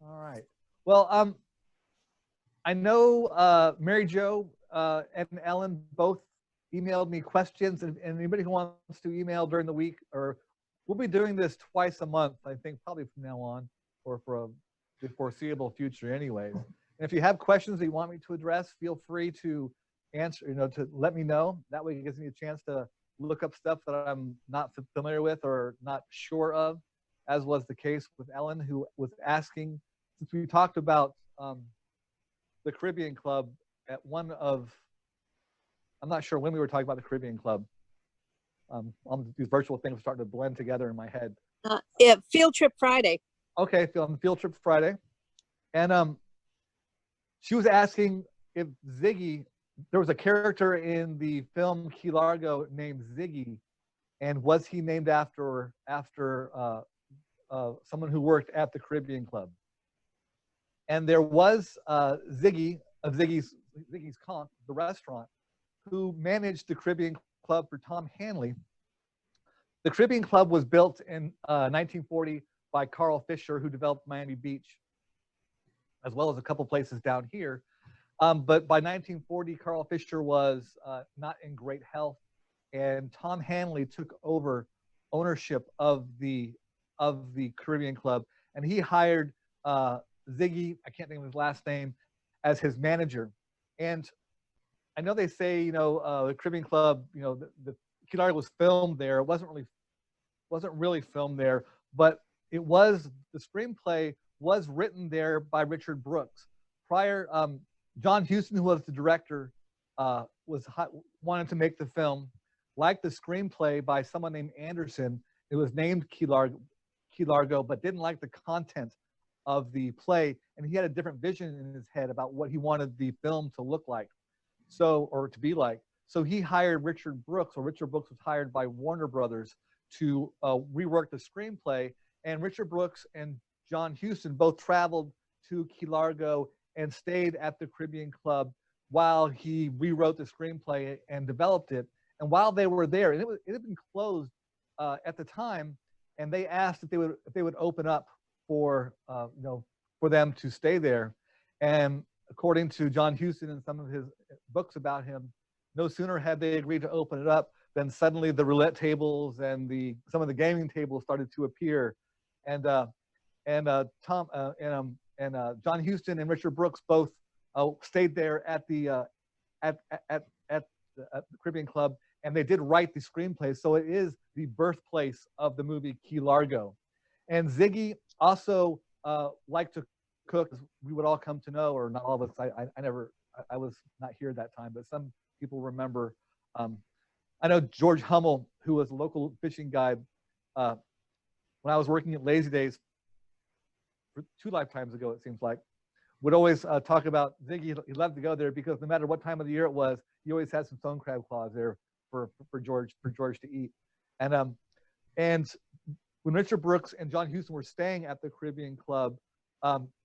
All right. Well, I know Mary Jo and Ellen both emailed me questions, and anybody who wants to email during the week, or we'll be doing this twice a month, I think, probably from now on, or for the foreseeable future, anyways. And if you have questions that you want me to address, feel free to answer. To let me know. That way, it gives me a chance to look up stuff that I'm not familiar with or not sure of, as was the case with Ellen, who was asking, since we talked about the Caribbean Club at one of, I'm not sure when we were talking about the Caribbean Club. These virtual things are starting to blend together in my head. Yeah, Field Trip Friday. Okay, on Field Trip Friday. And she was asking if Ziggy, there was a character in the film Key Largo named Ziggy, and was he named after someone who worked at the Caribbean Club? And there was Ziggy of Ziggy's Conch, the restaurant, who managed the Caribbean Club for Tom Hanley. The Caribbean Club was built in 1940 by Carl Fisher, who developed Miami Beach, as well as a couple places down here. But by 1940, Carl Fisher was not in great health, and Tom Hanley took over ownership of the Caribbean Club, and he hired Ziggy, I can't think of his last name, as his manager. And I know they say, the Caribbean Club, the Key Largo was filmed there. It wasn't really filmed there, but it was, the screenplay was written there by Richard Brooks. Prior, John Huston, who was the director, wanted to make the film, liked the screenplay by someone named Anderson. It was named Key Largo, but didn't like the content of the play, and he had a different vision in his head about what he wanted the film to look like, or to be like. So he hired Richard Brooks, or Richard Brooks was hired by Warner Brothers to rework the screenplay, and Richard Brooks and John Huston both traveled to Key Largo and stayed at the Caribbean Club while he rewrote the screenplay and developed it. And while they were there, and it had been closed at the time, and they asked if they would open up for them to stay there. And according to John Huston and some of his books about him, no sooner had they agreed to open it up than suddenly the roulette tables and some of the gaming tables started to appear. And John Huston and Richard Brooks both stayed there at the Caribbean Club, and they did write the screenplay. So it is the birthplace of the movie Key Largo. And Ziggy also liked to cook, as we would all come to know, or not all of us. I was not here at that time, but some people remember. I know George Hummel, who was a local fishing guide when I was working at Lazy Days for 2 lifetimes ago, it seems like, would always talk about Ziggy. He loved to go there because no matter what time of the year it was, he always had some stone crab claws there for George to eat. And when Richard Brooks and John Huston were staying at the Caribbean Club,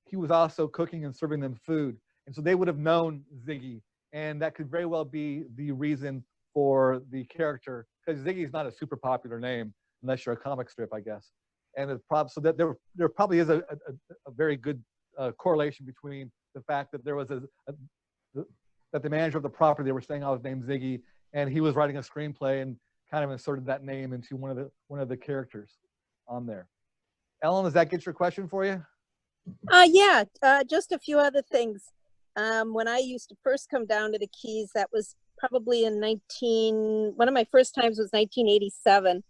he was also cooking and serving them food. And so they would have known Ziggy, and that could very well be the reason for the character, because Ziggy's not a super popular name unless you're a comic strip, I guess. And so that there probably is a very good correlation between the fact that there was that the manager of the property they were staying on was named Ziggy, and he was writing a screenplay and kind of inserted that name into one of the characters on there. Ellen, does that get your question for you? Yeah, just a few other things. When I used to first come down to the Keys, that was probably one of my first times was 1987.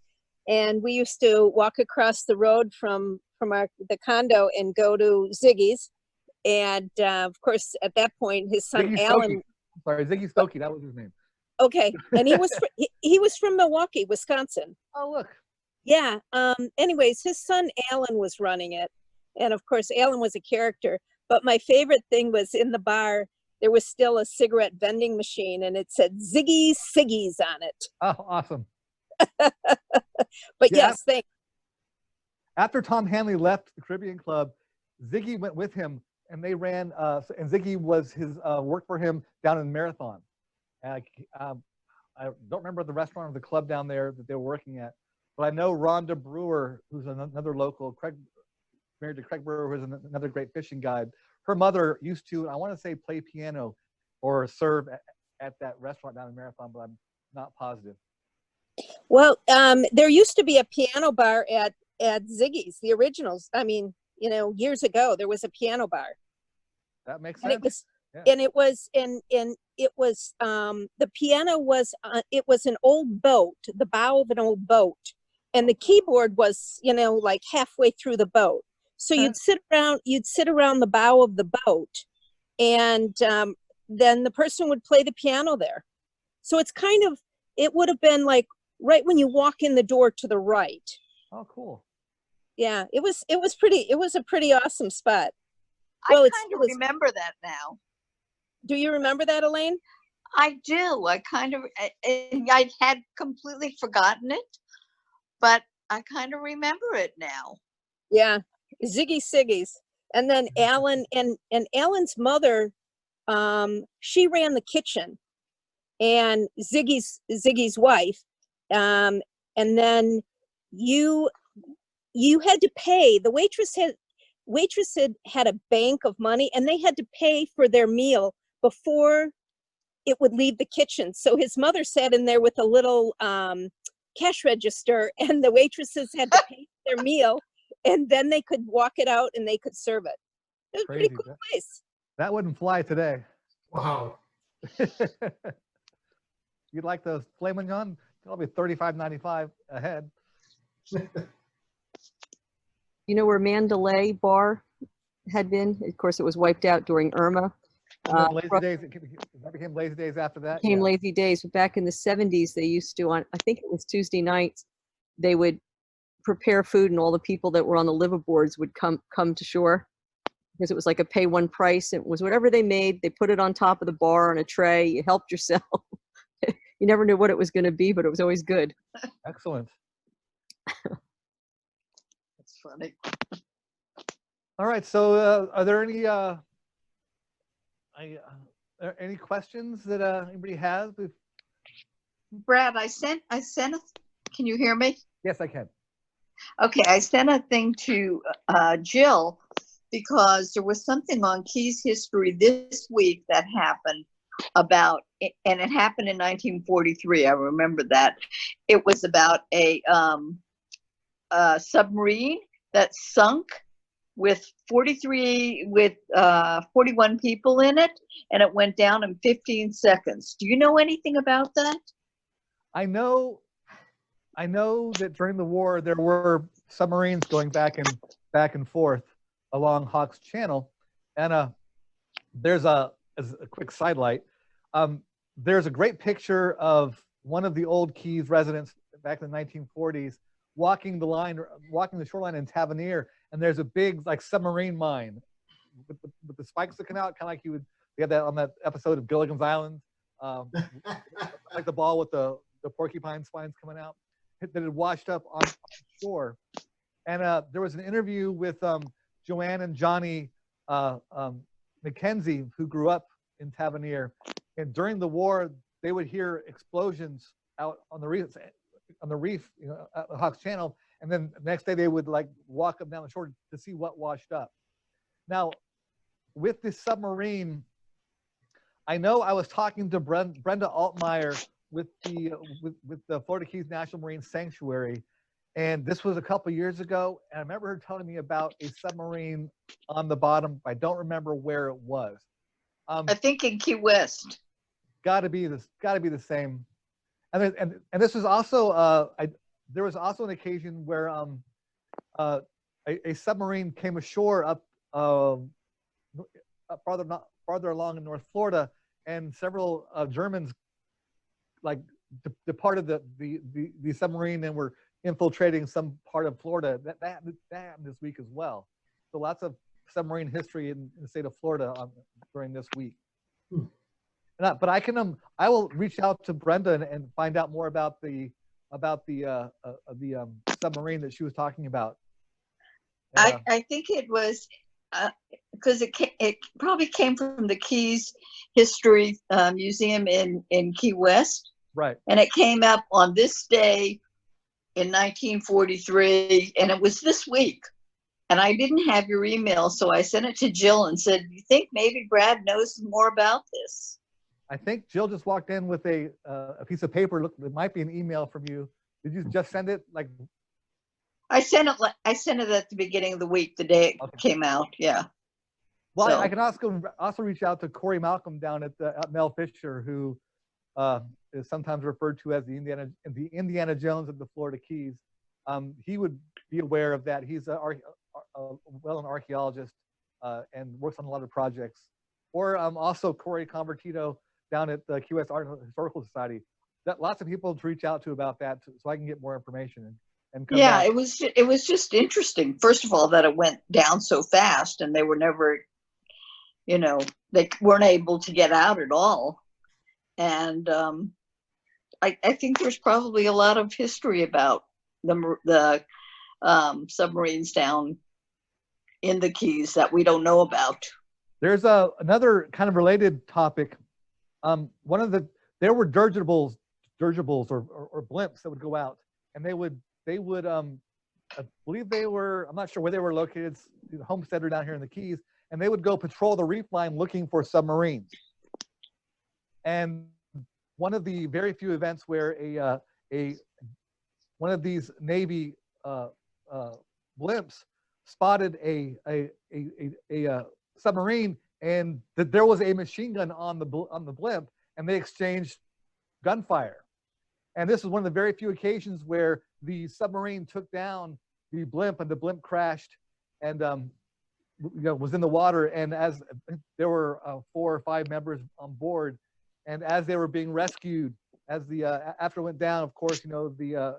And we used to walk across the road from the condo and go to Ziggy's. And of course, at that point, his son Ziggy Alan. Sorry, Ziggy Stokey, that was his name. Okay, and he was from Milwaukee, Wisconsin. Oh, look. Yeah. Anyways, his son Alan was running it, and of course, Alan was a character. But my favorite thing was in the bar, there was still a cigarette vending machine, and it said Ziggys Ciggies on it. Oh, awesome. But yeah, yes, thanks. After Tom Hanley left the Caribbean Club, Ziggy went with him, and they ran. And Ziggy was his worked for him down in Marathon. And I don't remember the restaurant or the club down there that they were working at, but I know Rhonda Brewer, who's another local. Craig married to Craig Brewer, who was another great fishing guide. Her mother used to, I want to say, play piano or serve at that restaurant down in Marathon, but I'm not positive. Well, there used to be a piano bar at Ziggys, the originals. I mean, you know, years ago there was a piano bar. That makes And sense. it was, Yeah. and it was, and it was, the piano was, it was an old boat, the bow of an old boat, and the keyboard was, you know, like halfway through the boat. So you'd sit around the bow of the boat, and then the person would play the piano there. So it's kind of, it would have been like right when you walk in the door to the right. Oh, cool. Yeah, it was a pretty awesome spot. Well, I kind of remember that now. Do you remember that, Elaine? I do. I had completely forgotten it, but I kind of remember it now. Yeah, Ziggys. And then Alan and Alan's mother, she ran the kitchen, and Ziggy's wife. And then you had to pay. The waitress had a bank of money, and they had to pay for their meal before it would leave the kitchen. So his mother sat in there with a little cash register, and the waitresses had to pay their meal, and then they could walk it out and they could serve it. It was a pretty cool place. That wouldn't fly today. Wow. You'd like those filet mignon? Probably $35.95 a head. You know where Mandalay Bar had been? Of course, it was wiped out during Irma. Lazy Days, that became Lazy Days after that? Became Lazy Days. But back in the 70s, they used to, on, I think it was Tuesday nights, they would prepare food, and all the people that were on the liveaboards would come to shore, because it was like a pay one price. It was whatever they made, they put it on top of the bar on a tray. You helped yourself. You never knew what it was going to be, but it was always good. Excellent. That's funny. All right. So, are there any questions that anybody has? Brad, I sent can you hear me? Yes, I can. Okay, I sent a thing to Jill, because there was something on Keys history this week that happened about, and it happened in 1943. I remember that. It was about a submarine that sunk with 41 people in it, and it went down in 15 seconds. Do you know anything about that? I know that during the war there were submarines going back and forth along Hawks Channel, and there's as a quick sidelight, there's a great picture of one of the old Keys residents back in the 1940s walking the shoreline in Tavernier, and there's a big like submarine mine with the spikes sticking out, kind of like you had that on that episode of Gilligan's Island, like the ball with the porcupine spines coming out, that had washed up on shore. And there was an interview with Joanne and Johnny McKenzie, who grew up in Tavernier, and during the war they would hear explosions out on the reef, you know, at the Hawks Channel, and then the next day they would like walk up down the shore to see what washed up. Now, with this submarine, I know I was talking to Brenda Altmeyer with the Florida Keys National Marine Sanctuary, and this was a couple years ago, and I remember her telling me about a submarine on the bottom. I don't remember where it was. I think in Key West. Got to be the same. And this was also there was also an occasion where a submarine came ashore up farther along in North Florida, and several Germans like departed the submarine and were infiltrating some part of Florida. That happened this week as well. So lots of submarine history in the state of Florida during this week. But I will reach out to Brenda and find out more about the submarine that she was talking about. I think it was because it probably came from the Keys History Museum in Key West. Right. And it came up on this day in 1943, and it was this week. And I didn't have your email, so I sent it to Jill and said, "You think maybe Brad knows more about this?" I think Jill just walked in with a piece of paper. Look, it might be an email from you. Did you just send it? Like, I sent it at the beginning of the week, the day it came out. Yeah. well, So- I can also reach out to Corey Malcolm down at Mel Fisher, who is sometimes referred to as the Indiana Jones of the Florida Keys. He would be aware of that. He's an archaeologist and works on a lot of projects. Or also Corey Convertito down at the QS Art and Historical Society. That lots of people to reach out to about that, so I can get more information and come Yeah, back. it was just interesting. First of all, that it went down so fast, and they were never, they weren't able to get out at all. And I think there's probably a lot of history about the submarines down in the Keys that we don't know about. There's another kind of related topic. There were dirigibles or blimps that would go out, and they would I believe I'm not sure where they were located, Homestead or down here in the Keys, and they would go patrol the reef line looking for submarines. And one of the very few events where one of these Navy blimps spotted a submarine, and that there was a machine gun on the blimp, and they exchanged gunfire. And this is one of the very few occasions where the submarine took down the blimp, and the blimp crashed and was in the water. And as there were 4 or 5 members on board, and as they were being rescued, as after it went down, of course, the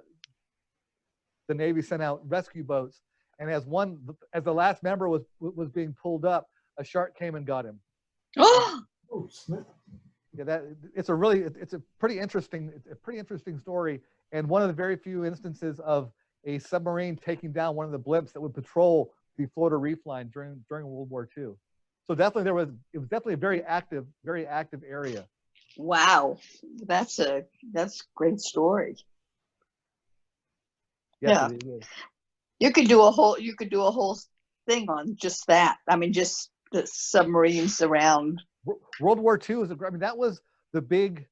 Navy sent out rescue boats. And as the last member was being pulled up, a shark came and got him. Oh, Yeah, it's a pretty interesting story, and one of the very few instances of a submarine taking down one of the blimps that would patrol the Florida reef line during World War II. So definitely it was definitely a very active area. wow, that's a great story. Yes, Yeah. it is. You could do a whole thing on just that. I mean, just the submarines around. World War II that was the big,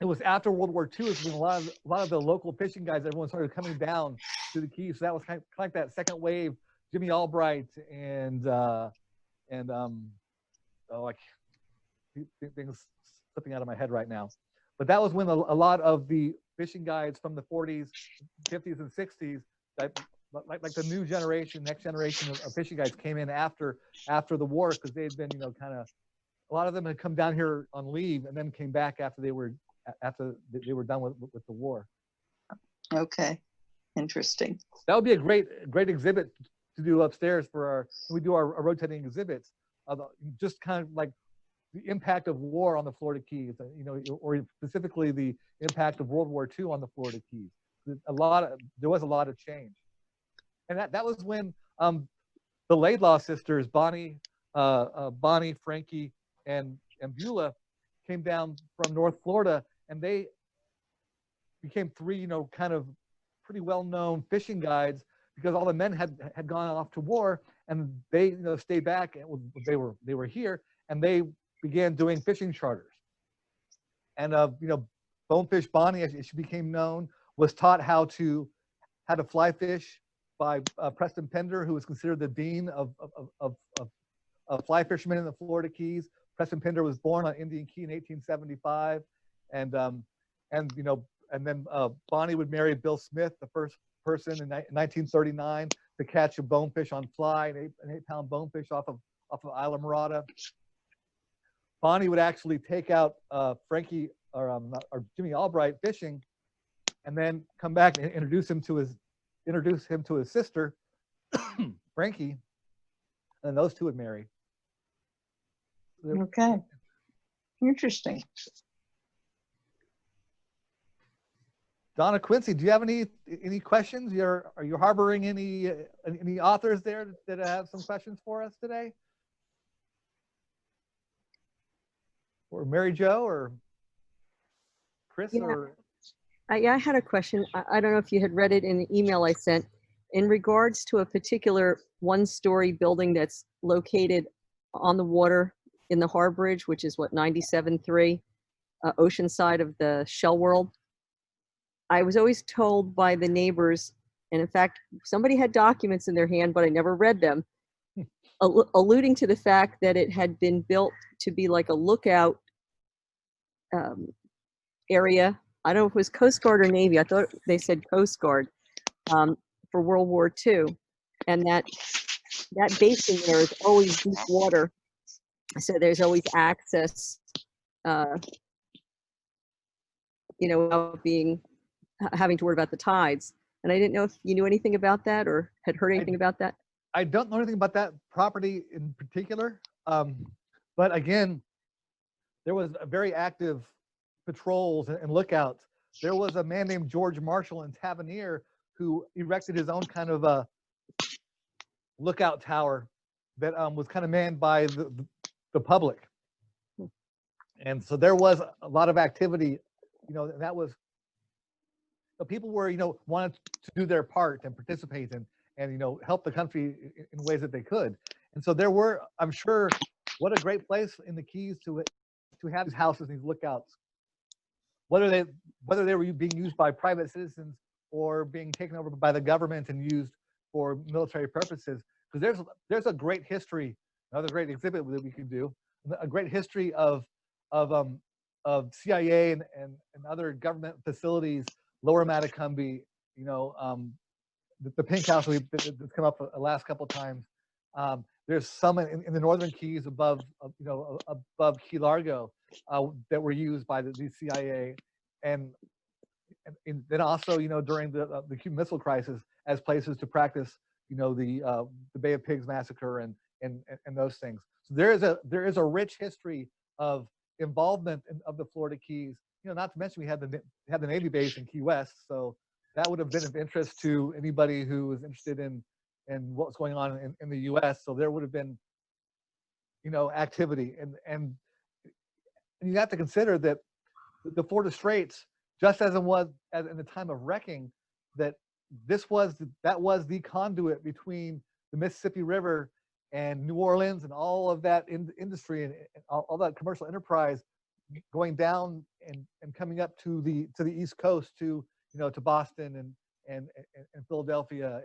it was after World War II is when a lot of the local fishing guys, everyone started coming down to the Keys. So that was kind of like that second wave, Jimmy Albright and like things slipping out of my head right now. But that was when a lot of the fishing guides from the 40s, 50s, and 60s, like the new generation, next generation of fishing guides came in after the war, because they had been, a lot of them had come down here on leave and then came back after they were done with the war. Okay, interesting. That would be a great exhibit to do upstairs we do our rotating exhibits, just kind of like the impact of war on the Florida Keys, or specifically the impact of World War II on the Florida Keys. There was a lot of change, and that was when the Laidlaw sisters, Bonnie, Frankie, and Beulah, came down from North Florida, and they became 3, kind of pretty well-known fishing guides, because all the men had gone off to war, and they stayed back, and they were here, and they began doing fishing charters. And Bonefish Bonnie, as she became known, was taught how to fly fish by Preston Pender, who was considered the dean of fly fishermen in the Florida Keys. Preston Pender was born on Indian Key in 1875, and then Bonnie would marry Bill Smith, the first person in 1939 to catch a bonefish on fly, an 8-pound bonefish off of Isla Mirada. Bonnie would actually take out Frankie or Jimmy Albright fishing, and then come back and introduce him to his sister, Frankie, and those two would marry. Okay, interesting. Donna Quincy, do you have any questions? Are you harboring any authors there that have some questions for us today? Or Mary Jo or Chris? Yeah. Or I had a question. I don't know if you had read it in the email I sent, in regards to a particular one-story building that's located on the water in the Harbridge, which is what, 97.3, ocean side of the Shell World, I was always told by the neighbors, and in fact, somebody had documents in their hand, but I never read them, alluding to the fact that it had been built to be like a lookout area. I don't know if it was Coast Guard or Navy. I thought they said Coast Guard, for World War II. And that basin there is always deep water. So there's always access, having to worry about the tides. And I didn't know if you knew anything about that or had heard anything about that. I don't know anything about that property in particular. But again, there was a very active patrols and lookouts. There was a man named George Marshall in Tavernier who erected his own kind of a lookout tower that was kind of manned by the public. And so there was a lot of activity, that was, people were, wanted to do their part and participate and help the country in ways that they could. And so there were, I'm sure, what a great place in the Keys to have these houses, these lookouts, whether they were being used by private citizens or being taken over by the government and used for military purposes. Because there's a great history, another great exhibit that we could do, a great history of CIA and other government facilities, Lower Matacumbe, the Pink House that's come up the last couple of times. There's some in the Northern Keys above Key Largo that were used by the CIA, and then also during the Cuban Missile Crisis as places to practice the Bay of Pigs massacre and those things. So there is a rich history of involvement of the Florida Keys. Not to mention we had the Navy base in Key West, so that would have been of interest to anybody who was interested in what's going on in the U.S. So there would have been activity, and you have to consider that the Florida Straits, just as it was in the time of wrecking, that was the conduit between the Mississippi River and New Orleans and all of that industry and all that commercial enterprise going down and coming up to the East Coast to Boston and Philadelphia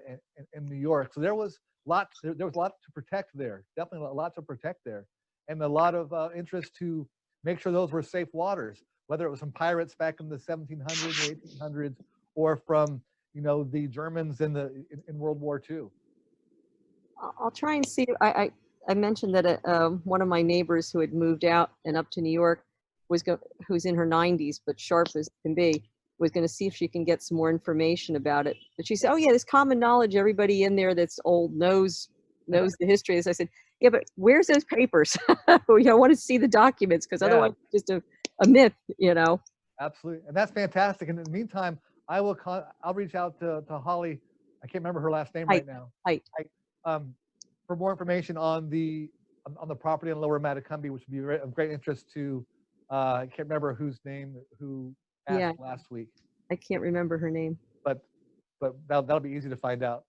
and New York. So there was a lot to protect there. Definitely a lot to protect there, and a lot of interest to make sure those were safe waters, whether it was from pirates back in the 1700s or 1800s, or from the Germans in World War II. I'll try and see. I mentioned that one of my neighbors who had moved out and up to New York who's in her 90s, but sharp as can be, was going to see if she can get some more information about it. But she said, "Oh yeah, there's common knowledge. Everybody in there that's old knows the history." As I said, "Yeah, but where's those papers? I want to see the documents, because otherwise it's just a myth, Absolutely, and that's fantastic. And in the meantime, I'll reach out to Holly. I can't remember her last name right now. For more information on the property in Lower Matacumbe, which would be of great interest to. I can't remember whose name who asked last week. I can't remember her name. But that'll be easy to find out.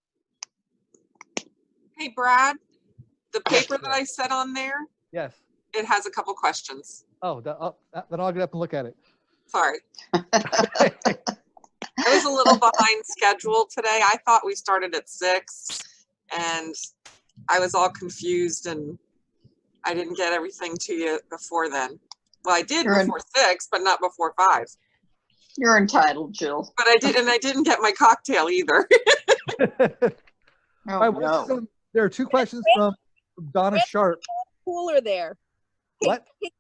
Hey, Brad, the paper that I set on there, yes, it has a couple questions. Oh, then I'll get up and look at it. Sorry. I was a little behind schedule today. I thought we started at 6, and I was all confused, and I didn't get everything to you before then. Well, I did before 6, but not before 5. You're entitled, Jill. But I didn't get my cocktail either. Oh, Right, no. there are 2 questions from Donna Sharp. Cooler there. Hey, What? Hey,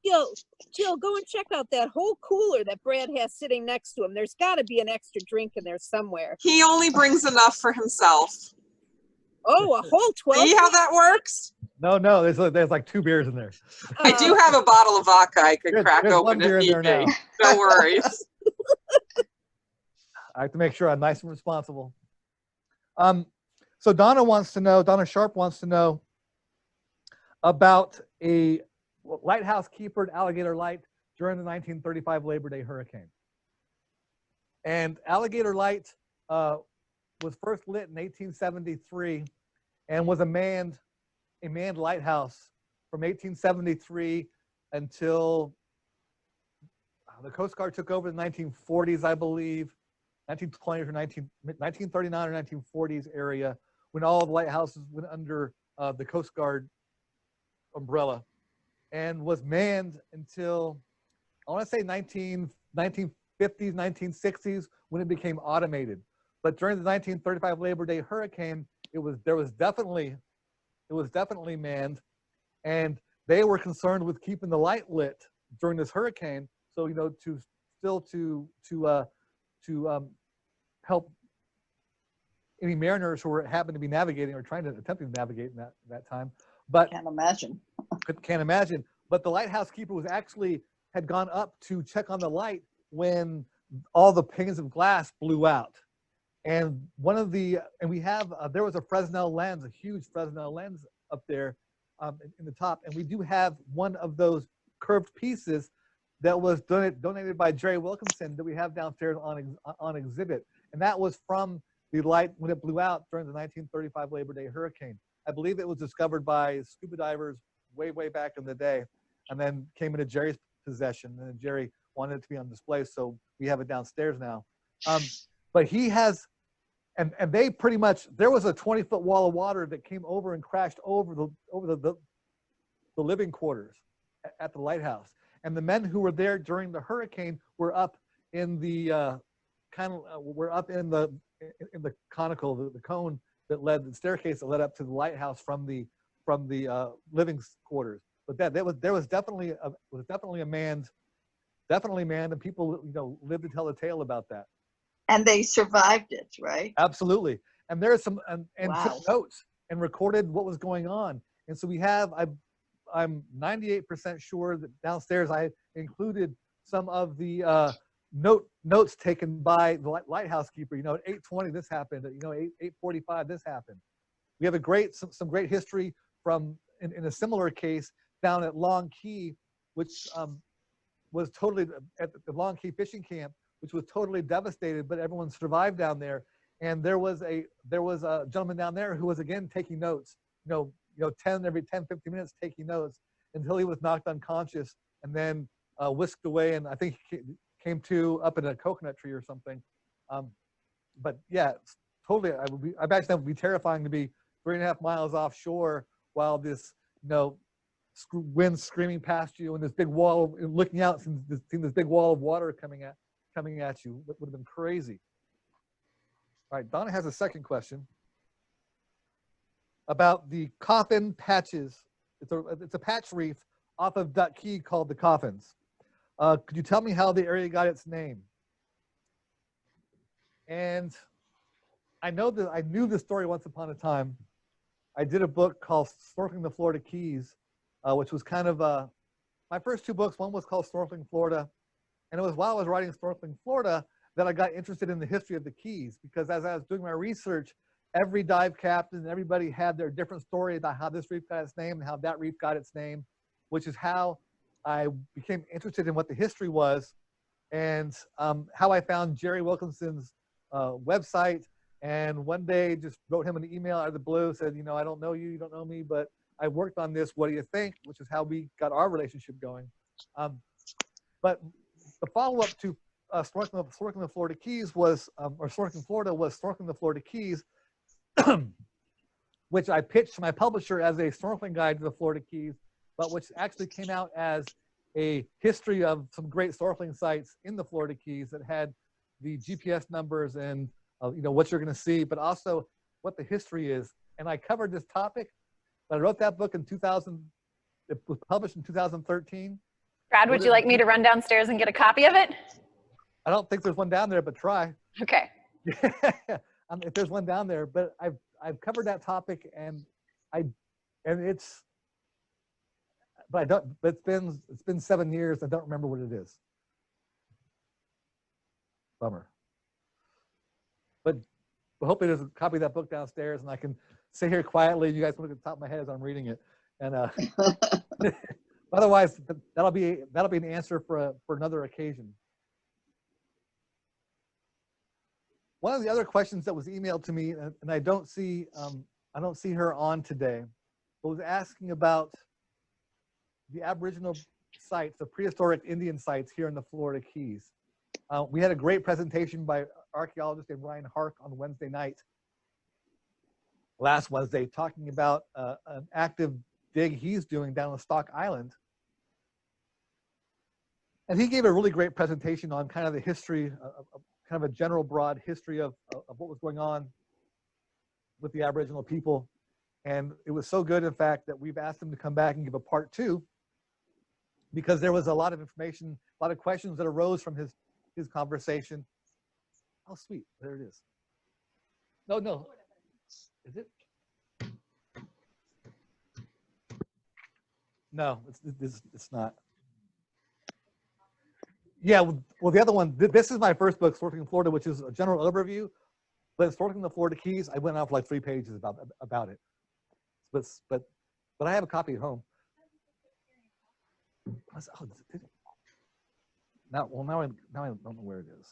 Jill, go and check out that whole cooler that Brad has sitting next to him. There's got to be an extra drink in there somewhere. He only brings enough for himself. Oh, a whole 12. See how that works? No, there's like 2 beers in there. I do have a bottle of vodka I could crack There's open one beer if in there need be. now. No worries. I have to make sure I'm nice and responsible. So Donna Sharp wants to know about a lighthouse keeper at Alligator Light during the 1935 Labor Day hurricane. And Alligator Light was first lit in 1873 and was a manned lighthouse from 1873 until the Coast Guard took over in the 1940s, I believe, 1920s or 1939 or 1940s area, when all the lighthouses went under the Coast Guard umbrella, and was manned until, I want to say 1950s, 1960s, when it became automated. But during the 1935 Labor Day hurricane, it was definitely manned, and they were concerned with keeping the light lit during this hurricane. So, you know, to help any mariners who happened to be navigating or attempting to navigate in that time. But Can't imagine. can't imagine. But the lighthouse keeper had gone up to check on the light when all the panes of glass blew out. And there was a Fresnel lens, a huge Fresnel lens up there in the top. And we do have one of those curved pieces that was donated by Jerry Wilkinson that we have downstairs on exhibit. And that was from the light when it blew out during the 1935 Labor Day hurricane. I believe it was discovered by scuba divers way, way back in the day, and then came into Jerry's possession. And Jerry wanted it to be on display, so we have it downstairs now. But he has, and they pretty much, there was a 20-foot wall of water that came over and crashed over the living quarters at the lighthouse. And the men who were there during the hurricane were up in the conical, the cone that led, the staircase that led up to the lighthouse from the living quarters. But there was definitely a manned, and people, you know, lived to tell the tale about that. And they survived it, right? Absolutely. And there's some and Wow. took notes and recorded what was going on. And so we have, I'm 98% sure that downstairs I included some of the notes taken by the lighthouse keeper. You know, at 8:20 this happened. You know, 8:45 this happened. We have some great history from in a similar case down at Long Key, which was totally at the Long Key fishing camp, which was totally devastated, but everyone survived down there. And there was a gentleman down there who was again taking notes. You know, 10, 15 minutes taking notes until he was knocked unconscious and then whisked away. And I think he came to up in a coconut tree or something. But yeah, totally. I imagine that would be terrifying to be 3.5 miles offshore while this, you know, wind screaming past you and this big wall, looking out, seeing this big wall of water coming at you. That would have been crazy. All right, Donna has a second question about the coffin patches. It's a patch reef off of Duck Key called the Coffins. Could you tell me how the area got its name? And I knew this story once upon a time. I did a book called Snorkeling the Florida Keys, which was kind of my first two books. One was called Snorkeling Florida, and it was while I was writing Snorkeling Florida that I got interested in the history of the Keys, because as I was doing my research, every dive captain and everybody had their different story about how this reef got its name and how that reef got its name, which is how I became interested in what the history was, and how I found Jerry Wilkinson's website. And one day just wrote him an email out of the blue, said, you know, I don't know you, you don't know me, but I worked on this. What do you think? Which is how we got our relationship going. But the follow-up to Snorkeling the Florida Keys was, or Snorkeling Florida was Snorkeling the Florida Keys, which I pitched to my publisher as a snorkeling guide to the Florida Keys, but which actually came out as a history of some great snorkeling sites in the Florida Keys that had the GPS numbers and you know, what you're going to see, but also what the history is. And I covered this topic. I wrote that book in 2000. It was published in 2013. Brad, would you like me to run downstairs and get a copy of it? I don't think there's one down there, but try. Okay. If there's one down there, but I've covered that topic, and it's, but I don't. But it's been 7 years. I don't remember what it is. Bummer. But hopefully there's a copy of that book downstairs, and I can sit here quietly. You guys look at the top of my head as I'm reading it, and otherwise that'll be an answer for another occasion. One of the other questions that was emailed to me, and I don't see her on today, but was asking about the Aboriginal sites, the prehistoric Indian sites here in the Florida Keys. We had a great presentation by archaeologist named Ryan Hark on Wednesday night, last Wednesday, talking about an active dig he's doing down on Stock Island. And he gave a really great presentation on kind of the history, kind of a general broad history of what was going on with the Aboriginal people. And it was so good, in fact, that we've asked him to come back and give a part 2, because there was a lot of information, a lot of questions that arose from his conversation. Oh, sweet, there it is. No, is it? No, it's not. Yeah, well, the other one, this is my first book, Sorting in Florida, which is a general overview, but Sorting the Florida Keys, I went off like 3 pages about it. But I have a copy at home. Now I don't know where it is.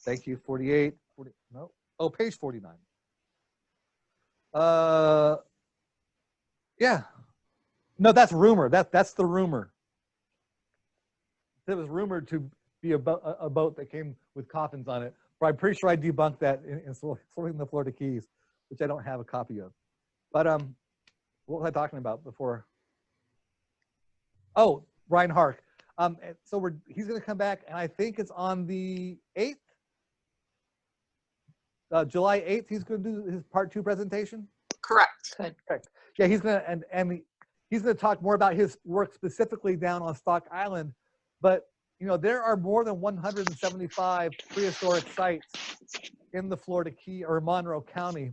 Thank you, 48, 40, no. Oh, page 49. Yeah. No, that's rumor. That's the rumor. It was rumored to be a boat that came with coffins on it. But I'm pretty sure I debunked that in Sorting the Florida Keys, which I don't have a copy of. But what was I talking about before? Oh, Ryan Hark. So he's going to come back, and I think it's on the 8th, July 8th. He's going to do his part 2 presentation. Correct. Correct. Yeah, he's going to and he's going to talk more about his work specifically down on Stock Island. But you know, there are more than 175 prehistoric sites in the Florida Key or Monroe County.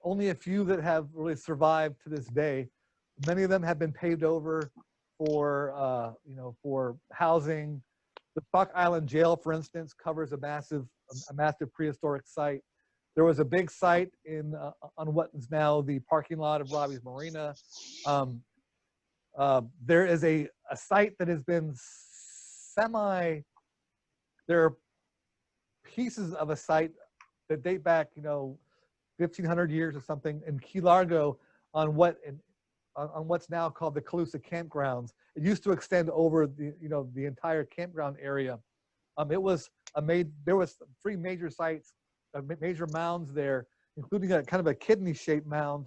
Only a few that have really survived to this day. Many of them have been paved over for for housing. The Stock Island Jail, for instance, covers a massive prehistoric site. There was a big site on what is now the parking lot of Robbie's Marina. There is a site that has been there are pieces of a site that date back, 1,500 years or something in Key Largo on what's now called the Calusa Campgrounds. It used to extend over the entire campground area. There was 3 major sites, major mounds there, including a kind of a kidney-shaped mound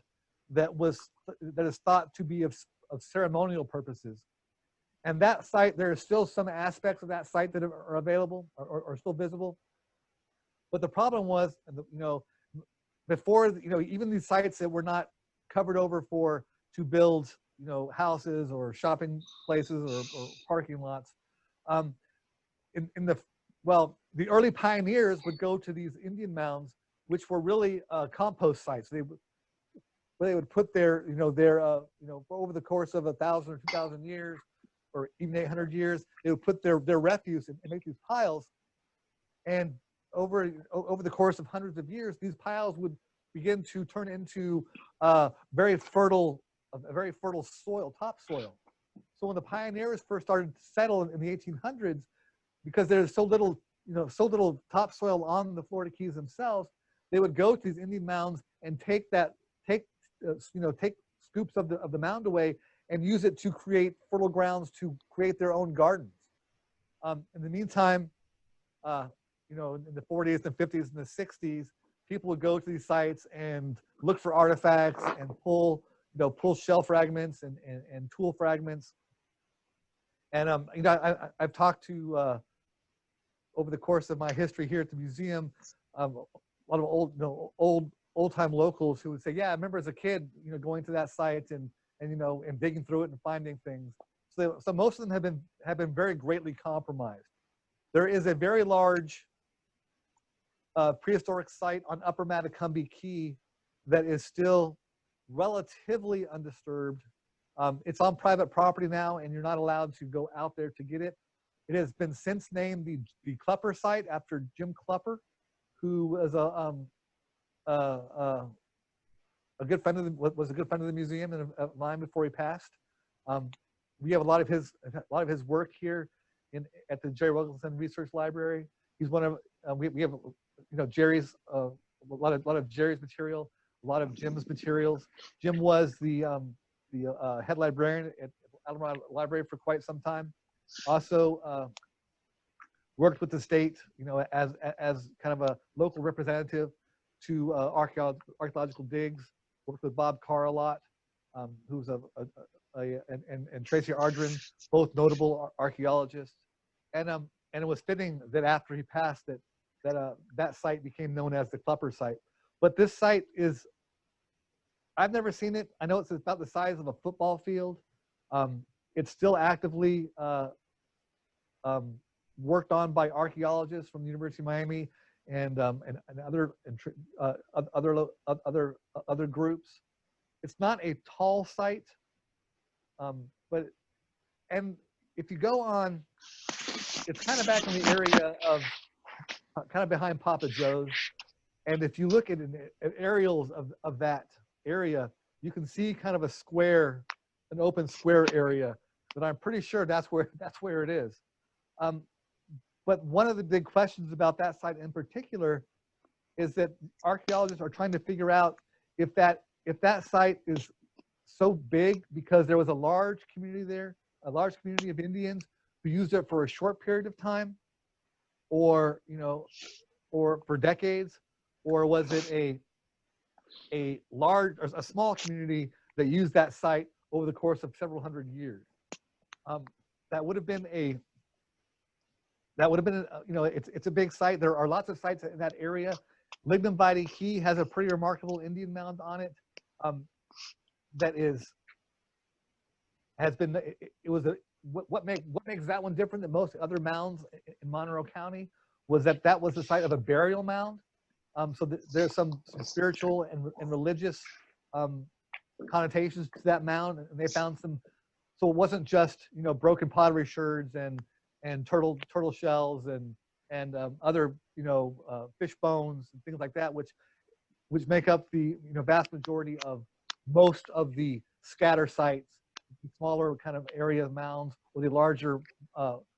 that is thought to be of ceremonial purposes. And that site, there are still some aspects of that site that are available or still visible. But the problem was, before, even these sites that were not covered over to build, houses or shopping places or parking lots, the early pioneers would go to these Indian mounds, which were really compost sites. They would put their over the course of 1,000 or 2,000 years, or even 800 years, they would put their refuse and make these piles. And over the course of hundreds of years, these piles would begin to turn into very fertile soil, topsoil. So when the pioneers first started to settle in the 1800s, because there's so little topsoil on the Florida Keys themselves, they would go to these Indian mounds and take scoops of the mound away and use it to create fertile grounds to create their own gardens. In the meantime, in the 40s and 50s and the 60s, people would go to these sites and look for artifacts and pull shell fragments and tool fragments. And I've talked to over the course of my history here at the museum, a lot of old-time locals who would say, "Yeah, I remember as a kid, going to that site and digging through it and finding things." So most of them have been very greatly compromised. There is a very large prehistoric site on Upper Matacumbe Key that is still relatively undisturbed. It's on private property now, and you're not allowed to go out there to get it. It has been since named the Klepper site after Jim Klepper, who was a good friend of the museum and of mine before he passed. We have a lot of his work here at the Jerry Wilkinson Research Library. He's one of we have, Jerry's, a lot of Jerry's material, a lot of Jim's materials. Jim was the head librarian at Alamo Library for quite some time. Also worked with the state, as kind of a local representative to archaeological digs. Worked with Bob Carr a lot, who's and Tracy Ardren, both notable archaeologists. And it was fitting that after he passed that site became known as the Klepper site. But this site is, I've never seen it. I know it's about the size of a football field. It's still actively worked on by archaeologists from the University of Miami and other groups. It's not a tall site, but if you go on, it's kind of back in the area of kind of behind Papa Joe's, and if you look at aerials of that area, you can see kind of an open square area. But I'm pretty sure that's where it is. But one of the big questions about that site in particular is that archaeologists are trying to figure out if that site is so big because there was a large community there, a large community of Indians who used it for a short period of time, or for decades, or was it a small community that used that site over the course of several hundred years? That would have been it's a big site. There are lots of sites in that area. Lignum Key has a pretty remarkable Indian mound on it. What makes that one different than most other mounds in Monroe County was that was the site of a burial mound. So there's some spiritual and religious connotations to that mound, and they found some. So it wasn't just broken pottery sherds and turtle shells and other fish bones and things like that, which make up the vast majority of most of the scatter sites, the smaller kind of area mounds or the larger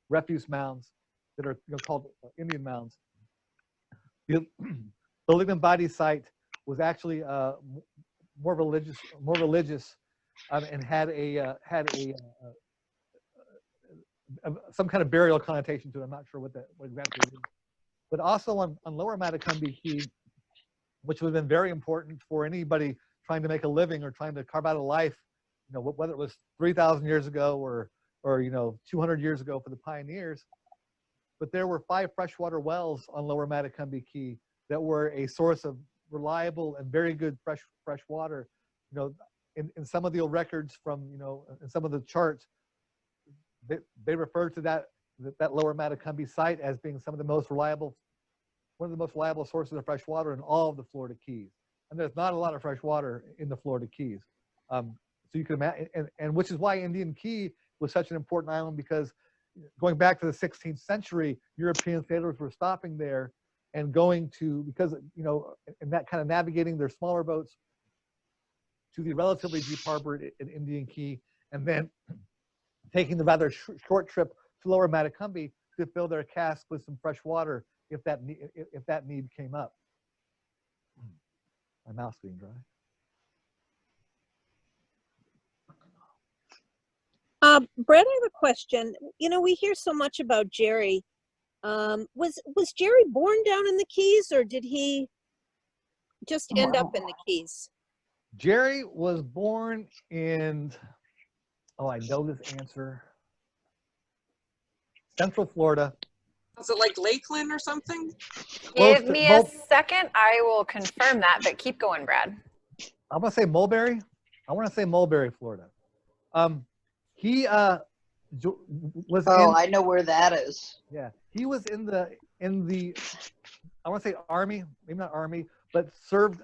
refuse mounds that are called Indian mounds. The Lignum Vitae site was actually more religious, and had some kind of burial connotation to it. I'm not sure what exactly it is. But also on Lower Matacumbe Key, which would have been very important for anybody trying to make a living or trying to carve out a life, whether it was 3,000 years ago or 200 years ago for the pioneers. But there were 5 freshwater wells on Lower Matacumbe Key that were a source of reliable and very good fresh water. In some of the old records from in some of the charts, they refer to that Lower Matacumbe site as being one of the most reliable sources of fresh water in all of the Florida Keys. And there's not a lot of fresh water in the Florida Keys. So you can imagine, and which is why Indian Key was such an important island, because going back to the 16th century, European sailors were stopping there and going to, because and that kind of navigating their smaller boats to the relatively deep harbor at Indian Key, and then taking the rather short trip to Lower Matacumbe to fill their cask with some fresh water if that need came up. My mouth's being dry. Brett, I have a question. We hear so much about Jerry. Was Jerry born down in the Keys, or did he just end up in the Keys? Jerry was born in, I know this answer, Central Florida. Was it like Lakeland or something? Give me a second. I will confirm that, but keep going, Brad. I'm gonna say Mulberry. I want to say Mulberry, Florida. He was. I know where that is. Yeah, he was in the I want to say Army, maybe not Army, but served.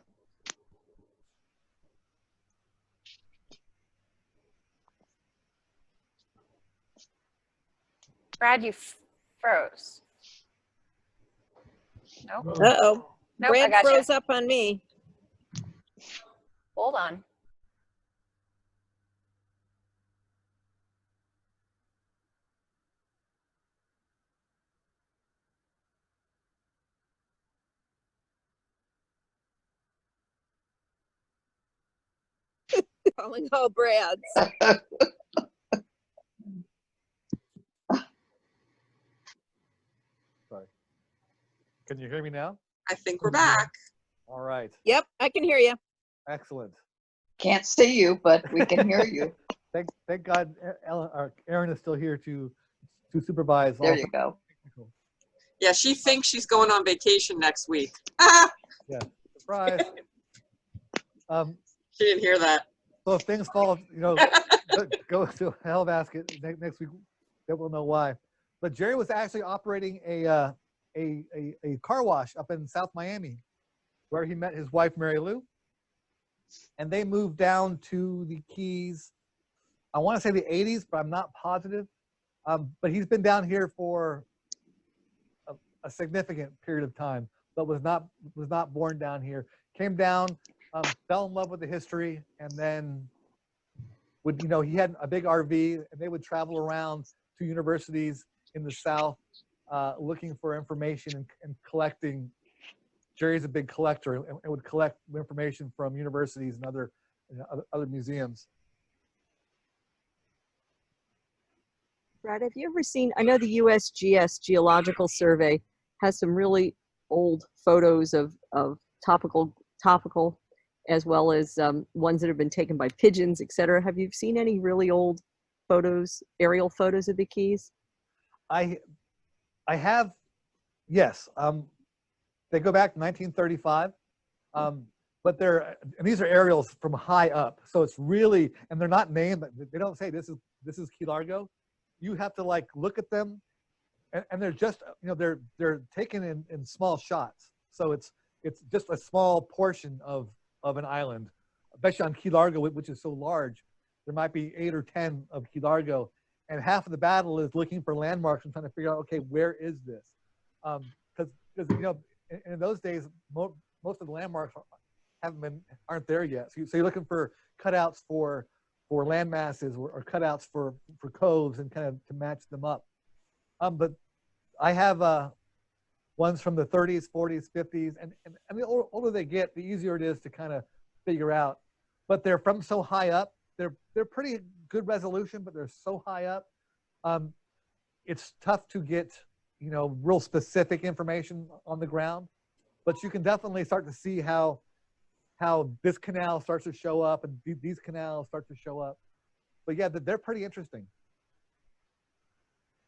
Brad, you froze. Nope. Uh-oh. Nope, Brad froze up on me. Hold on. calling all Brads. Sorry. Can you hear me now? I think we're back. All right. Yep, I can hear you. Excellent. Can't see you, but we can hear you. Thank God Erin is still here to supervise. There all you go. technical. Yeah, she thinks she's going on vacation next week. Yeah. Surprise. She didn't hear that. So if things fall, go to hell basket next week. Then we'll know why. But Jerry was actually operating a car wash up in South Miami, where he met his wife Mary Lou, and they moved down to the Keys. I want to say the 80s, but I'm not positive. But he's been down here for a significant period of time, but was not born down here. Came down, fell in love with the history, and then he had a big RV, and they would travel around to universities in the South, looking for information and collecting. Jerry's a big collector and would collect information from universities and other museums. Brad, have you ever seen, I know the USGS Geological Survey has some really old photos of topical, as well as ones that have been taken by pigeons, et cetera. Have you seen any really old photos, aerial photos of the Keys? I have, yes. They go back to 1935, but and these are aerials from high up. So it's really, and they're not named. They don't say this is Key Largo. You have to look at them, and they're just they're taken in small shots. So it's just a small portion of an island, especially on Key Largo, which is so large. There might be 8 or 10 of Key Largo, and half of the battle is looking for landmarks and trying to figure out, okay, where is this? Because in those days, most of the landmarks aren't there yet. So you're looking for cutouts for land masses or cutouts for coves and kind of to match them up. But I have ones from the 30s, 40s, 50s, and the older they get, the easier it is to kind of figure out. But they're from so high up, they're pretty good resolution, but they're so high up, it's tough to get real specific information on the ground. But you can definitely start to see how this canal starts to show up and these canals start to show up. But yeah, they're pretty interesting.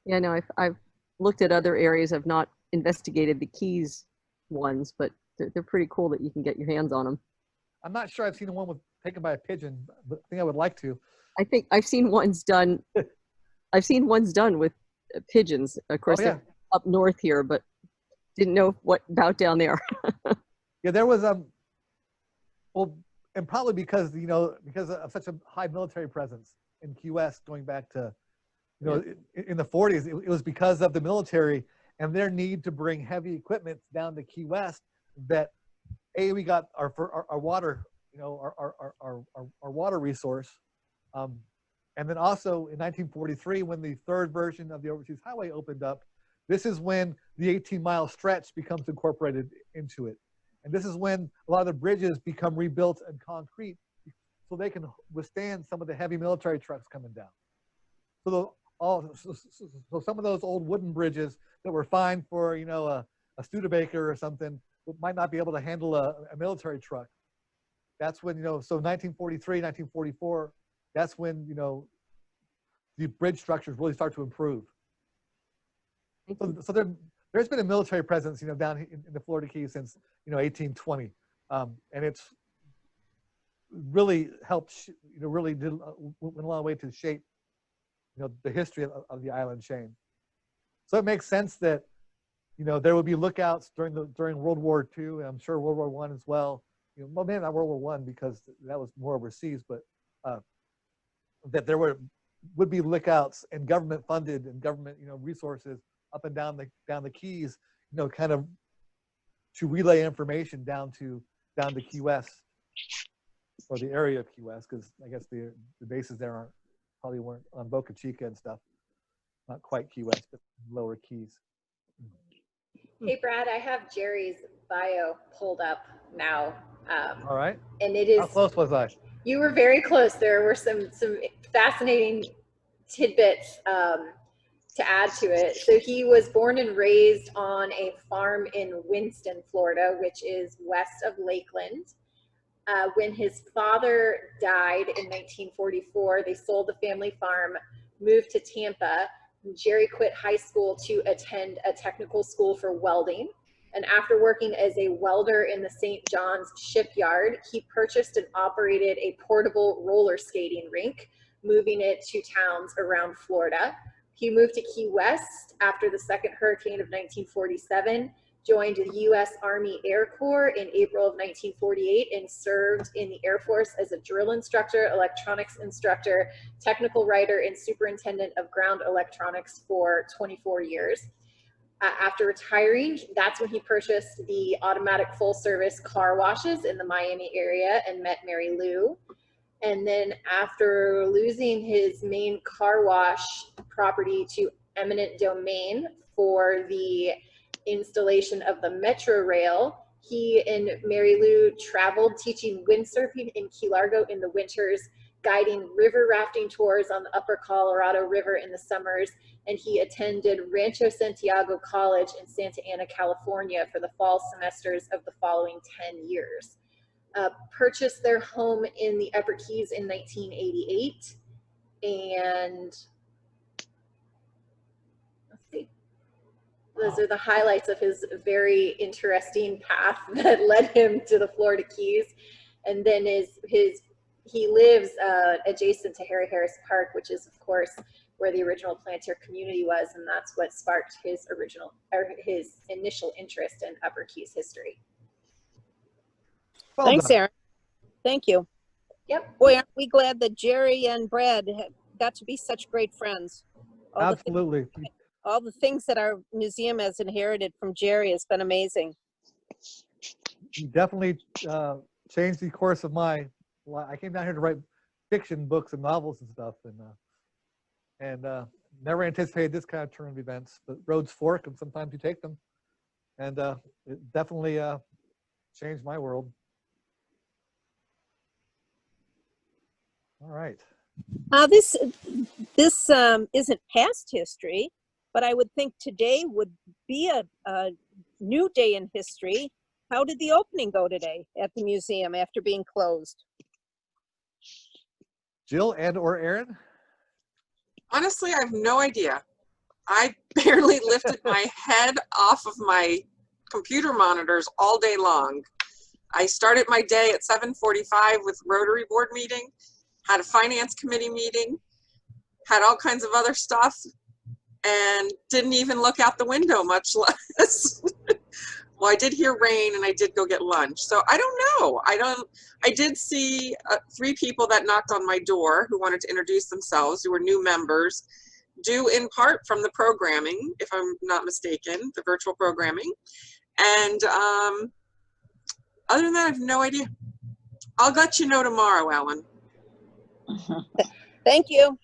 Yeah, no, I've looked at other areas. I've not investigated the Keys ones, but they're pretty cool that you can get your hands on them. I'm not sure I've seen one taken by a pigeon, but I think I would like to. I think I've seen ones done. I've seen ones done with pigeons. Of course, they're up north here, but didn't know what about down there. Yeah, there was well, and probably because of such a high military presence in Key West, going back to in the 40s, it was because of the military and their need to bring heavy equipment down to Key West that we got our water, our water resource, and then also in 1943 when the third version of the Overseas Highway opened up. This is when the 18-mile stretch becomes incorporated into it. And this is when a lot of the bridges become rebuilt in concrete so they can withstand some of the heavy military trucks coming down. So some of those old wooden bridges that were fine for, a Studebaker or something might not be able to handle a military truck. That's when, so 1943, 1944, that's when, the bridge structures really start to improve. So there's been a military presence, down in the Florida Keys since, 1820. And it's really helped, really went a long way to shape, the history of the island chain. So it makes sense that, there would be lookouts during World War II, and I'm sure World War I as well. Well, maybe not World War I because that was more overseas, but that there would be lookouts and government funded and government, resources up and down the Keys, kind of to relay information down to Key West, or the area of Key West, because I guess the bases there probably weren't on Boca Chica and stuff, not quite Key West, but lower Keys. Hey, Brad, I have Jerry's bio pulled up now. All right. And it is. How close was I? You were very close. There were some fascinating tidbits to add to it. So he was born and raised on a farm in Winston, Florida, which is west of Lakeland. When his father died in 1944, they sold the family farm, moved to Tampa. Jerry quit high school to attend a technical school for welding. And after working as a welder in the St. John's shipyard, he purchased and operated a portable roller skating rink, moving it to towns around Florida. He moved to Key West after the second hurricane of 1947, joined the U.S. Army Air Corps in April of 1948, and served in the Air Force as a drill instructor, electronics instructor, technical writer, and superintendent of ground electronics for 24 years. After retiring, that's when he purchased the automatic full-service car washes in the Miami area and met Mary Lou. And then after losing his main car wash property to eminent domain for the installation of the Metro Rail, he and Mary Lou traveled teaching windsurfing in Key Largo in the winters, guiding river rafting tours on the upper Colorado River in the summers, and he attended Rancho Santiago College in Santa Ana, California for the fall semesters of the following 10 years. Purchased their home in the Upper Keys in 1988, and let's see, those are the highlights of his very interesting path that led him to the Florida Keys. And then he lives adjacent to Harry Harris Park, which is of course where the original Planter community was, and that's what sparked his initial interest in Upper Keys history. Well Thanks, done. Aaron. Thank you. Yep. Boy, aren't we glad that Jerry and Brad got to be such great friends. Absolutely. All the things that our museum has inherited from Jerry has been amazing. You definitely changed the course of my life. I came down here to write fiction books and novels and stuff, and never anticipated this kind of turn of events. But roads fork, and sometimes you take them, and it definitely changed my world. All right. This isn't past history, but I would think today would be a new day in history. How did the opening go today at the museum after being closed? Jill and or Aaron? Honestly, I have no idea. I barely lifted my head off of my computer monitors all day long. I started my day at 7:45 with Rotary Board meeting, had a finance committee meeting, had all kinds of other stuff, and didn't even look out the window, much less. Well, I did hear rain, and I did go get lunch. So I don't know. I did see 3 people that knocked on my door who wanted to introduce themselves, who were new members, due in part from the programming, if I'm not mistaken, the virtual programming. And other than that, I have no idea. I'll let you know tomorrow, Ellen. Thank you.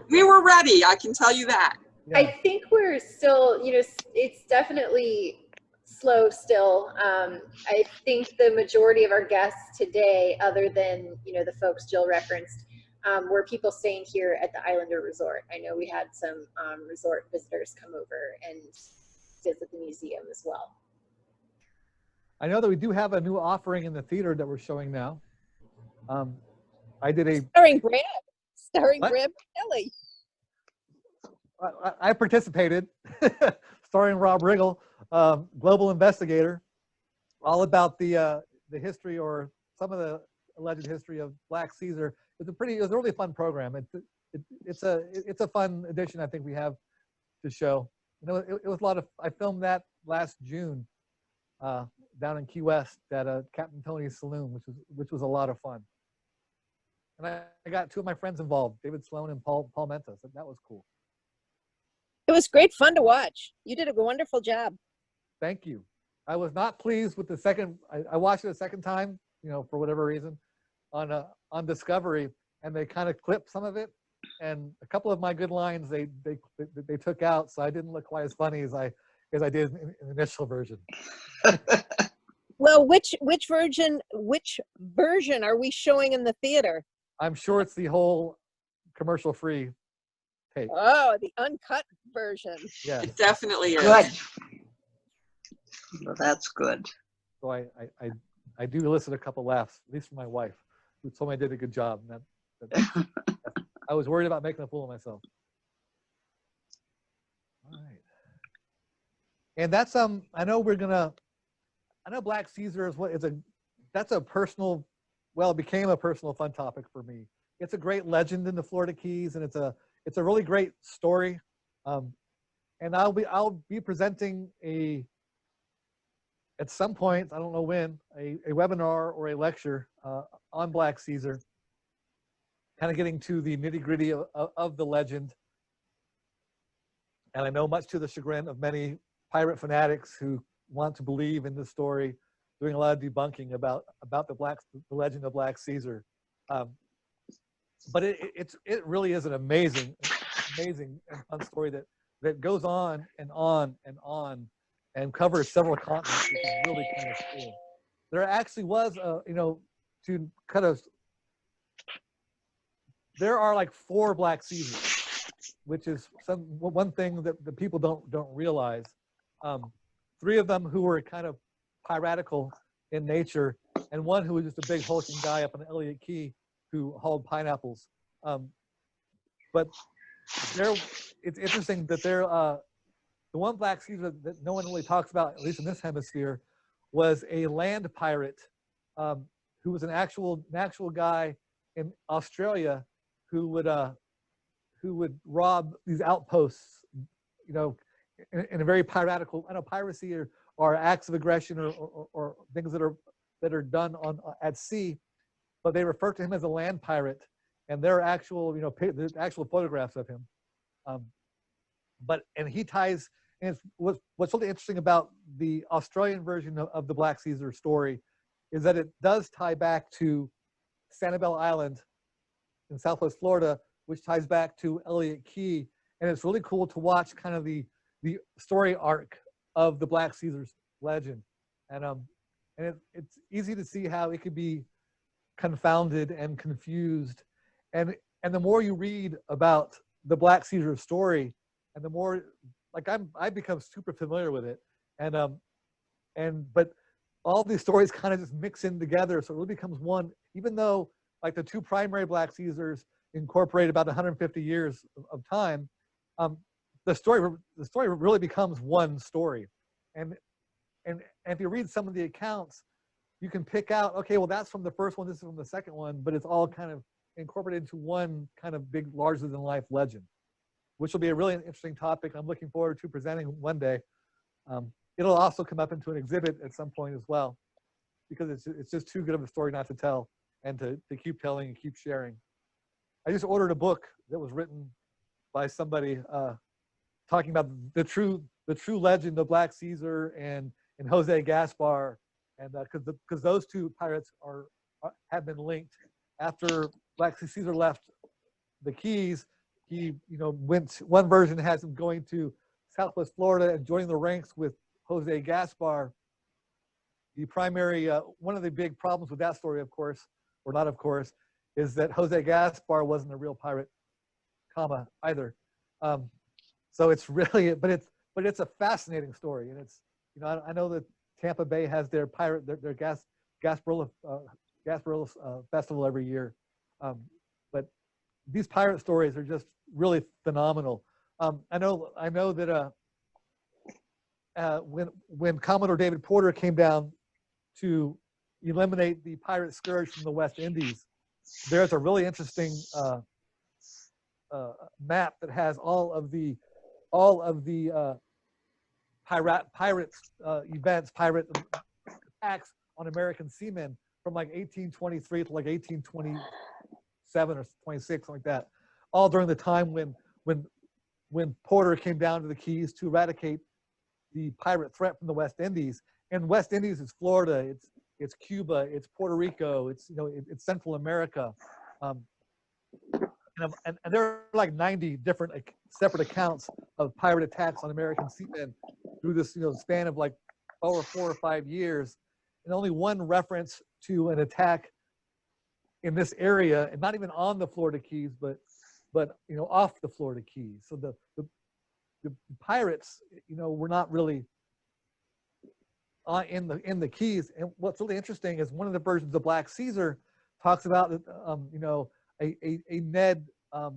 We were ready, I can tell you that. Yeah. I think we're still, it's definitely slow still. I think the majority of our guests today, other than, the folks Jill referenced, were people staying here at the Islander Resort. I know we had some resort visitors come over and visit the museum as well. I know that we do have a new offering in the theater that we're showing now. I did a Starring What? Brad Kelly. I participated, starring Rob Riggle, global investigator, all about the history or some of the alleged history of Black Caesar. It was a really fun program. It's a fun addition I think we have to show. It was a lot of. I filmed that last June down in Key West at Captain Tony's Saloon, which was a lot of fun. And I got 2 of my friends involved, David Sloan and Paul Mentos. That was cool. It was great fun to watch. You did a wonderful job. Thank you. I was not pleased with the second. I watched it a second time, for whatever reason, on Discovery, and they kind of clipped some of it, and a couple of my good lines they took out, so I didn't look quite as funny as I did in the initial version. Well, which version are we showing in the theater? I'm sure it's the whole commercial-free tape. Oh, the uncut version. Yes. It definitely is. Good. Well, that's good. So I do elicit a couple laughs, at least from my wife, who told me I did a good job. And I was worried about making a fool of myself. All right. And that's I know Black Caesar that's a personal, well, it became a personal fun topic for me. It's a great legend in the Florida Keys, and it's a really great story. And I'll be presenting at some point, I don't know when, a webinar or a lecture on Black Caesar, kind of getting to the nitty-gritty of the legend. And I know, much to the chagrin of many pirate fanatics who want to believe in the story, doing a lot of debunking about the legend of Black Caesar. But it really is an amazing and fun story that goes on and on and on and covers several continents, which is really kind of cool. There actually was, there are like 4 Black Caesars, which is one thing that the people don't realize. 3 of them who were kind of piratical in nature, and one who was just a big hulking guy up on the Elliott Key who hauled pineapples. But it's interesting that the one Black Caesar that no one really talks about, at least in this hemisphere, was a land pirate who was an actual guy in Australia who would rob these outposts, in a very piratical. I know piracy or acts of aggression or things that are done at sea, but they refer to him as a land pirate, and there are actual there's actual photographs of him. And he ties. And what's really interesting about the Australian version of the Black Caesar story is that it does tie back to Sanibel Island in Southwest Florida, which ties back to Elliott Key. And it's really cool to watch kind of the story arc of the Black Caesar's legend. And it's easy to see how it could be confounded and confused. And the more you read about the Black Caesar story, and the more I become super familiar with it, but all these stories kind of just mix in together, so it really becomes one. Even though like the 2 primary Black Caesars incorporate about 150 years of time, the story really becomes one story. And if you read some of the accounts, you can pick out, okay, well, that's from the first one, this is from the second one, but it's all kind of incorporated into one kind of big, larger than life legend, which will be a really interesting topic I'm looking forward to presenting one day. It'll also come up into an exhibit at some point as well, because it's just too good of a story not to tell, and to keep telling and keep sharing. I just ordered a book that was written by somebody talking about the true legend of Black Caesar and Jose Gaspar, and because those 2 pirates have been linked. After Black Caesar left the Keys, he one version has him going to Southwest Florida and joining the ranks with Jose Gaspar. The primary, one of the big problems with that story, of course, or not of course, is that Jose Gaspar wasn't a real pirate, either. So it's really, but it's a fascinating story, and it's, I know that Tampa Bay has their Gasparilla festival every year, but these pirate stories are just really phenomenal. I know that when Commodore David Porter came down to eliminate the pirate scourge from the West Indies, there's a really interesting map that has all of the pirate events, pirate attacks on American seamen from like 1823 to like 1827 or 26, like that, all during the time when Porter came down to the Keys to eradicate the pirate threat from the West Indies. And West Indies is Florida, it's Cuba, it's Puerto Rico, it's it's Central America, and there are like 90 different separate accounts of pirate attacks on American seamen through this span of like over 4 or 5 years. and only one reference to an attack in this area, and not even on the Florida Keys, but you know, off the Florida Keys. So the pirates, you know, were not really in the Keys. And what's really interesting is one of the versions of Black Caesar talks about you know, a Ned oh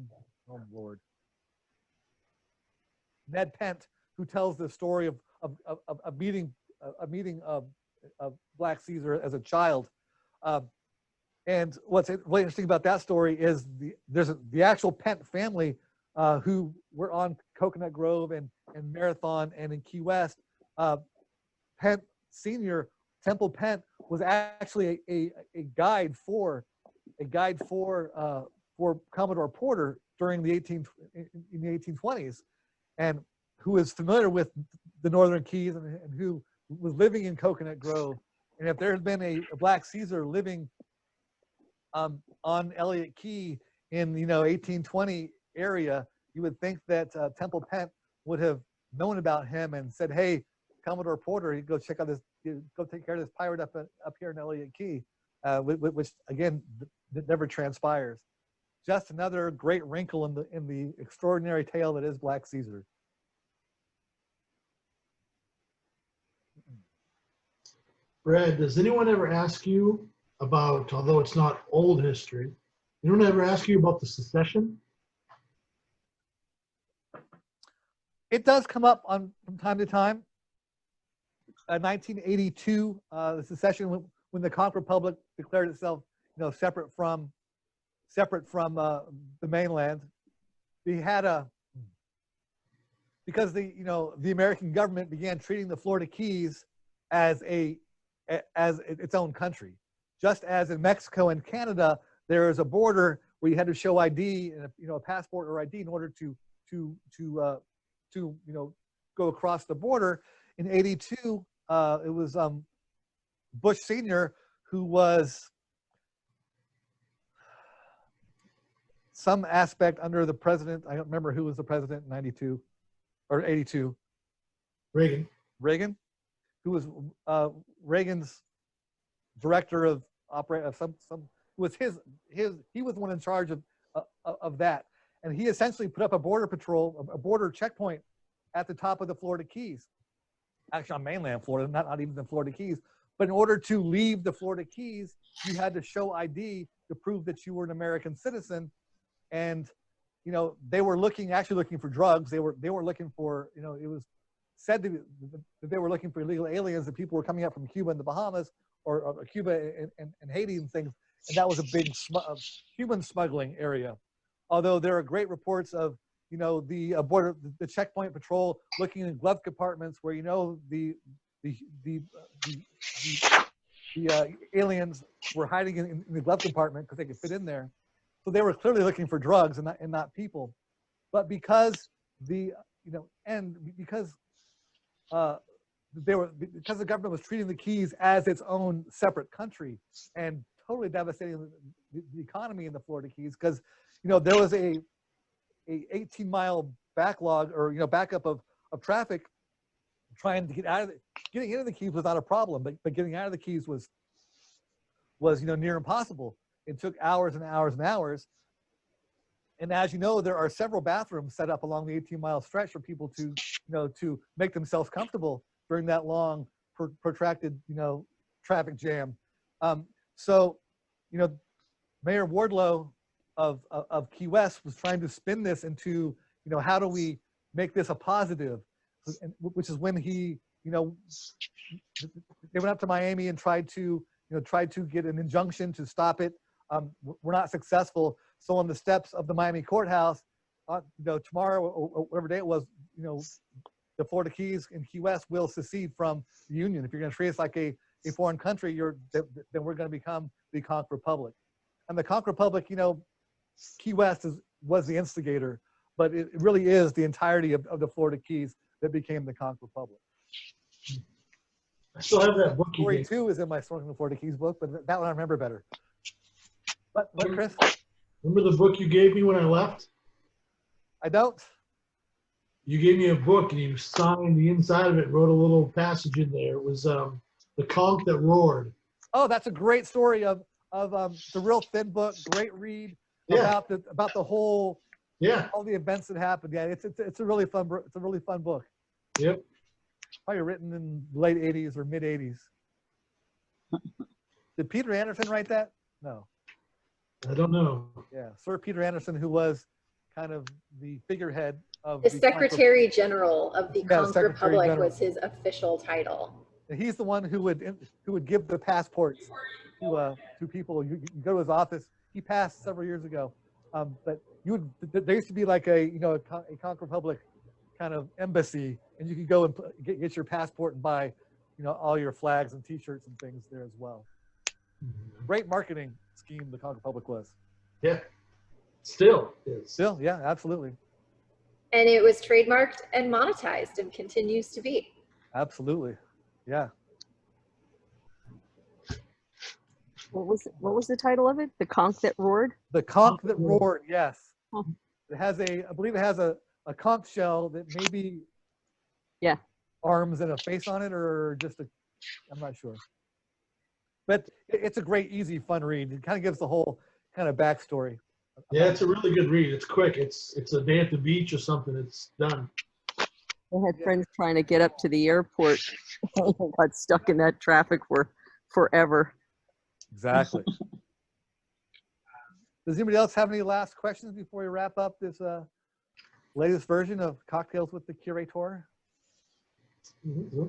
Lord, Ned Pent, who tells the story of meeting Black Caesar as a child. And what's really interesting about that story is the actual Pent family who were on Coconut Grove and Marathon and in Key West. Pent Senior, Temple Pent, was actually a guide for Commodore Porter during the 1820s, and who is familiar with the Northern Keys and who was living in Coconut Grove. And if there had been a Black Caesar living on Elliott Key in, you know, 1820 area, you would think that Temple Pent would have known about him and said, "Hey, Commodore Porter, you go check out this, go take care of this pirate up here in Elliott Key," which again never transpires. Just another great wrinkle in the extraordinary tale that is Black Caesar. Brad, does anyone ever ask you about, although it's not old history, anyone ever ask you about the Secession? It does come up from time to time. 1982, the Secession, when the Conch Republic declared itself, you know, separate from the mainland, we had because the American government began treating the Florida Keys as its own country. Just as in Mexico and Canada, there is a border where you had to show ID and a passport or ID in order to go across the border. In '82, it was Bush Sr. who was some aspect under the president. I don't remember who was the president in '92 or '82. Reagan, who was Reagan's director of was he was the one in charge of that, and he essentially put up a border patrol, a border checkpoint at the top of the Florida Keys, actually on mainland Florida, not even the Florida Keys. But in order to leave the Florida Keys, you had to show ID to prove that you were an American citizen, and you know they were actually looking for drugs. They were looking for, you know, it was said that they were looking for illegal aliens, that people were coming up from Cuba and the Bahamas, or Cuba and Haiti and things, and that was a big human smuggling area. Although there are great reports of, you know, the border, the checkpoint patrol looking in glove compartments where, you know, the aliens were hiding in the glove compartment because they could fit in there. So they were clearly looking for drugs and not people. But because because the government was treating the Keys as its own separate country and totally devastating the economy in the Florida Keys, because, you know, there was a 18-mile backlog, or, you know, backup of traffic trying to getting into the Keys was not a problem, but getting out of the Keys was, you know, near impossible. It took hours and hours and hours. And as you know, there are several bathrooms set up along the 18-mile stretch for people to, you know, to make themselves comfortable during that long, protracted, you know, traffic jam. So, you know, Mayor Wardlow of Key West was trying to spin this into, you know, how do we make this a positive? Which is when he, you know, they went up to Miami and tried to get an injunction to stop it. We're not successful. So on the steps of the Miami courthouse, you know, tomorrow or whatever day it was, you know, the Florida Keys and Key West will secede from the Union. If you're going to treat us like a foreign country, then we're going to become the Conch Republic. And the Conch Republic, you know, Key West was the instigator, but it really is the entirety of the Florida Keys that became the Conch Republic. I still have that book. Story 2 is in my Story from the Florida Keys book, but that one I remember better. What, Chris? Remember the book you gave me when I left? I don't. You gave me a book and you signed the inside of it, wrote a little passage in there. It was The Conch That Roared. Oh, that's a great story of the real thin book, great read Yeah. about the whole Yeah. all the events that happened. Yeah, it's a really fun book. Yep. Probably written in late 80s or mid 80s. Did Peter Anderson write that? No. I don't know. Yeah, Sir Peter Anderson, who was kind of the figurehead of The the Secretary General of the Yeah, Conch Secretary Republic General. was his official title. He's the one who would give the passports to people. You go to his office. He passed several years ago, but there used to be like a Conch Republic kind of embassy, and you could go and get your passport and buy all your flags and T-shirts and things there as well. Great marketing scheme the Conch Republic was. Yeah. Still is. Still, yeah, absolutely, And it was trademarked and monetized and continues to be. absolutely, yeah. What was the title of it? The Conch That Roared? The Conch That Roared, yes. Huh. I believe it has a conch shell that maybe arms and a face on it, or just I'm not sure. But it's a great, easy, fun read. It kind of gives the whole kind of backstory. Yeah, it's a really good read. It's quick. It's a day at the beach or something. It's done. I had friends trying to get up to the airport and got stuck in that traffic for forever. Exactly. Does anybody else have any last questions before we wrap up this latest version of Cocktails with the Curator? Mm-hmm.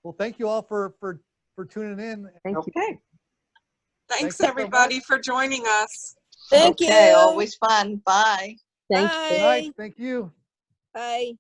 Well, thank you all for tuning in. Thank you. Okay. Thanks, so everybody, much. for joining us. Thank Okay, you. always fun. Bye. Thank Good Bye. night. Thank you. Bye.